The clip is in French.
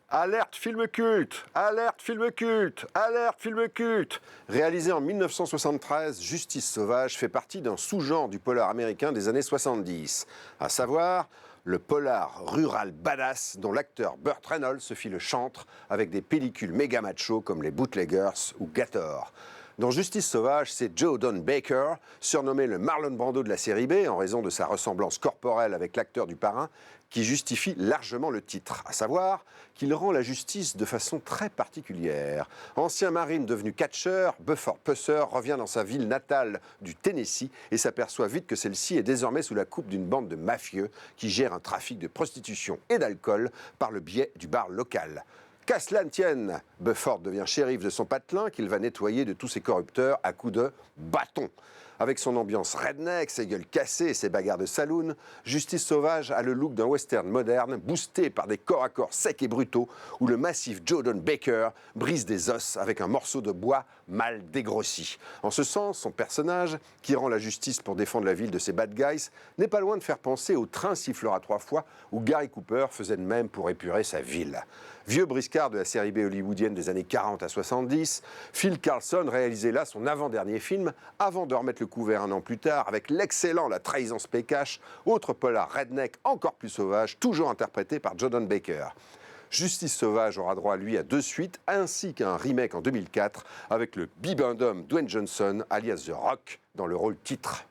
Alerte film culte, alerte film culte, alerte film culte. Réalisé en 1973, Justice sauvage fait partie d'un sous-genre du polar américain des années 70, à savoir le polar rural badass dont l'acteur Burt Reynolds se fit le chantre avec des pellicules méga macho comme les Bootleggers ou Gator. Dans Justice sauvage, c'est Joe Don Baker, surnommé le Marlon Brando de la série B en raison de sa ressemblance corporelle avec l'acteur du Parrain, qui justifie largement le titre, à savoir qu'il rend la justice de façon très particulière. Ancien marine devenu catcheur, Buford Pusser revient dans sa ville natale du Tennessee et s'aperçoit vite que celle-ci est désormais sous la coupe d'une bande de mafieux qui gère un trafic de prostitution et d'alcool par le biais du bar local. Qu'à cela ne tienne, Buford devient shérif de son patelin qu'il va nettoyer de tous ses corrupteurs à coups de bâton. Avec son ambiance redneck, ses gueules cassées et ses bagarres de saloon, Justice sauvage a le look d'un western moderne, boosté par des corps à corps secs et brutaux, où le massif Joe Don Baker brise des os avec un morceau de bois mal dégrossi. En ce sens, son personnage, qui rend la justice pour défendre la ville de ses bad guys, n'est pas loin de faire penser au train sifflera 3 fois, où Gary Cooper faisait de même pour épurer sa ville. Vieux briscard de la série B hollywoodienne des années 40 à 70, Phil Carlson réalisait là son avant-dernier film, avant de remettre le couvert un an plus tard, avec l'excellent La Trahison se paie cash, autre polar redneck encore plus sauvage, toujours interprété par Joe Don Baker. Justice sauvage aura droit, lui, à 2 suites, ainsi qu'à un remake en 2004, avec le bibendum Dwayne Johnson, alias The Rock, dans le rôle titre.